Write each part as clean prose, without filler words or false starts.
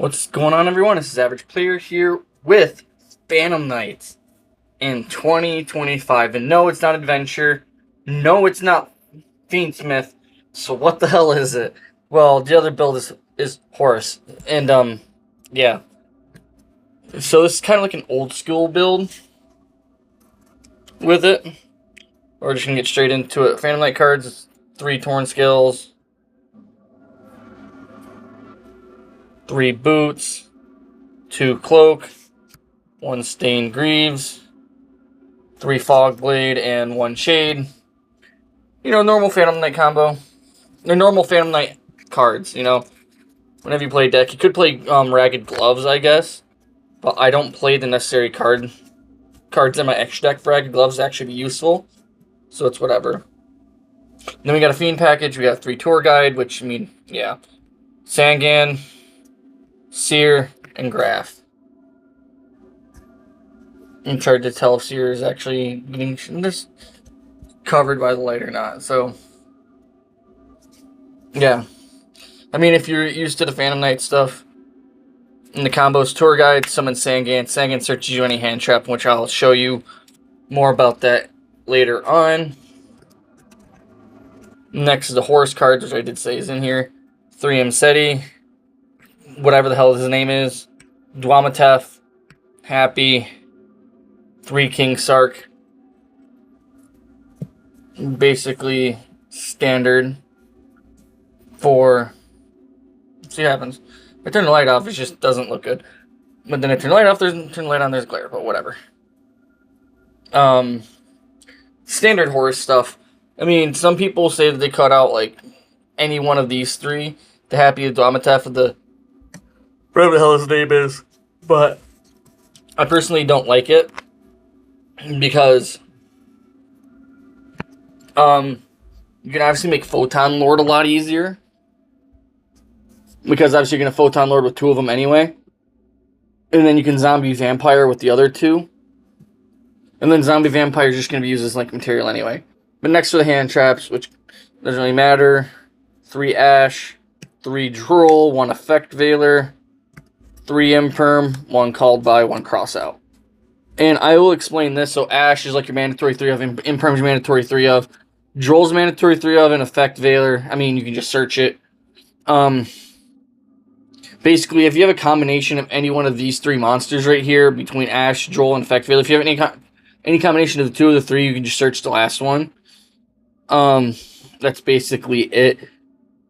What's going on, everyone? This is Average Player here with Phantom Knights in 2025. And no, it's not Adventure. No, it's not Fiend Smith. So what the hell is it? Well, the other build is Horus. And, yeah. So this is kind of like an old school build with it. We're just going to get straight into it. Phantom Knight cards, 3 Torn Scales, 3 Boots, 2 Cloak, 1 Stained Greaves, 3 Fog Blade, and 1 Shade. You know, normal Phantom Knight combo. They're normal Phantom Knight cards, you know. Whenever you play a deck, you could play Ragged Gloves, I guess. But I don't play the necessary cards in my extra deck for Ragged Gloves to actually be useful. So it's whatever. Then we got a Fiend package. We got 3 Tour Guide, which, I mean, yeah. Sangan, Seer, and Graph. I'm trying to tell if Seer is actually getting this covered by the light or not. So, yeah. I mean, if you're used to the Phantom Knight stuff, in the combos, Tour Guide, summon Sangan. Sangan searches you any hand trap, which I'll show you more about that later on. Next is the Horus cards, which I did say is in here. 3 Mseti, whatever the hell his name is. Dwamatef, Happy, 3 King Sark. Basically standard for... See what happens. If I turn the light off, it just doesn't look good. But then I turn the light off, turn the light on, there's glare, but whatever. Standard Horus stuff. I mean, some people say that they cut out, like, any one of these 3. The Happy, the Dwamatef, and the... whatever the hell his name is. But I personally don't like it. Because... you can obviously make Photon Lord a lot easier. Because obviously you're going to Photon Lord with 2 of them anyway. And then you can Zombie Vampire with the other 2. And then Zombie Vampire is just going to be used as link material anyway. But next to the hand traps, which doesn't really matter. 3 Ash, 3 Droll, 1 Effect Veiler, 3 Imperm, 1 Called By, 1 Cross Out. And I will explain this. So Ash is like your mandatory 3 of, Imperm is mandatory 3 of, Droll's mandatory 3 of, and Effect Veiler. I mean, you can just search it. Basically, if you have a combination of any one of these 3 monsters right here, between Ash, Droll, and Effect Veiler, if you have any combination of the 2 of the 3, you can just search the last one. That's basically it.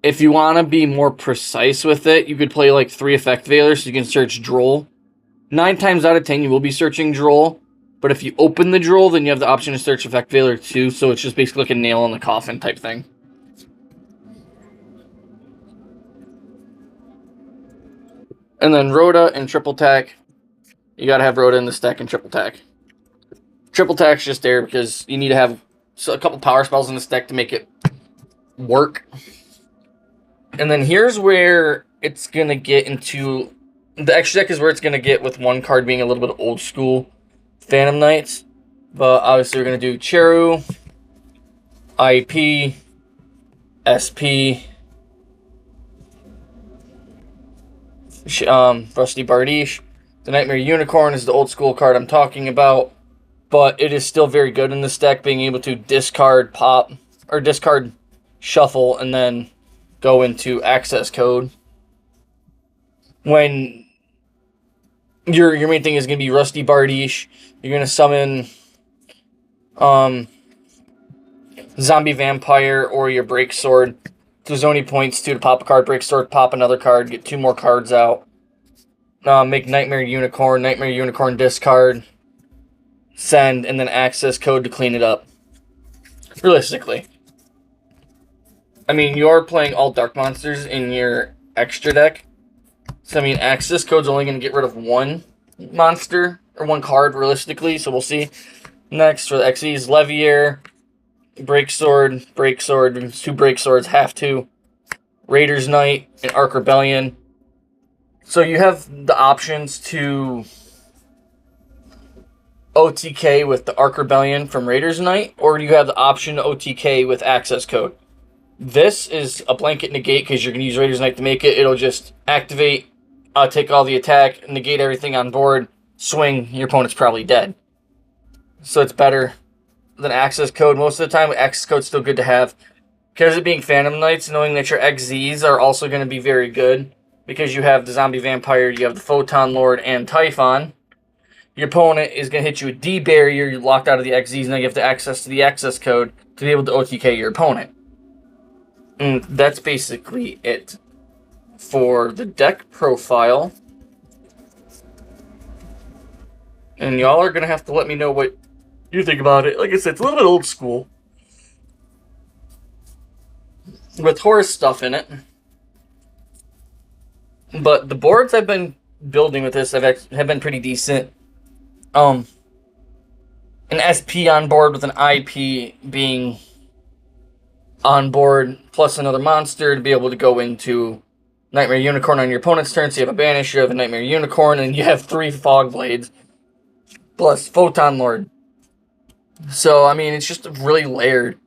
If you want to be more precise with it, you could play like 3 Effect Veilers, so you can search Droll. 9 times out of 10, you will be searching Droll, but if you open the Droll, then you have the option to search Effect Veiler too, so it's just basically like a nail in the coffin type thing. And then Rhoda and Triple Tack. You gotta have Rhoda in the stack and Triple Tack. Triple Tack's just there because you need to have a couple power spells in this deck to make it work. And then here's where it's going to get into... The extra deck is where it's going to get with 1 card being a little bit old school Phantom Knights. But obviously we're going to do Cheru, IP, SP, Rusty Bardiche. The Nightmare Unicorn is the old school card I'm talking about. But it is still very good in this deck, being able to discard pop, or discard shuffle, and then go into access code. When your main thing is going to be Rusty Bardiche, you're going to summon Zombie Vampire or your Break Sword. There's only points to pop a card, Break Sword, pop another card, get 2 more cards out. Make Nightmare Unicorn discard. Send, and then access code to clean it up. Realistically. I mean, you are playing all dark monsters in your extra deck. So, I mean, access code's only going to get rid of 1 monster, or 1 card, realistically, so we'll see. Next, for the XEs, Levier, Break Sword, 2 Break Swords, have to, Raider's Knight, and Ark Rebellion. So you have the options to OTK with the Ark Rebellion from Raider's Knight, or you have the option to OTK with access code. This is a blanket negate because you're going to use Raider's Knight to make it. It'll just activate take all the attack, negate everything on board, swing, your opponent's probably dead. So it's better than access code. Most of the time, access code's still good to have. Because it being Phantom Knights, knowing that your XZs are also going to be very good. Because you have the Zombie Vampire, you have the Photon Lord, and Typhon. Your opponent is going to hit you with D-Barrier, you're locked out of the XZs, now you have the access to the access code to be able to OTK your opponent. And that's basically it for the deck profile. And y'all are going to have to let me know what you think about it. Like I said, it's a little bit old school, with Horus stuff in it. But the boards I've been building with this have been pretty decent. An SP on board with an IP being on board, plus another monster to be able to go into Nightmare Unicorn on your opponent's turn. So you have a Banish, you have a Nightmare Unicorn, and you have 3 Fog Blades, plus Photon Lord. So, I mean, it's just really layered.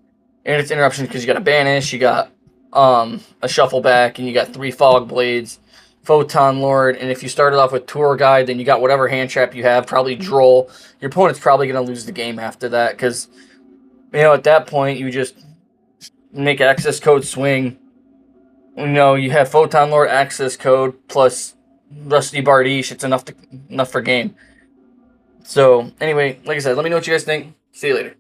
And it's interruption because you got a Banish, you got a Shuffle Back, and you got 3 Fog Blades, Photon Lord, and if you started off with Tour Guide, then you got whatever hand trap you have, probably Droll. Your opponent's probably going to lose the game after that, because, you know, at that point, you just make access code swing. You know, you have Photon Lord access code, plus Rusty Bardiche, it's enough for game. So, anyway, like I said, let me know what you guys think. See you later.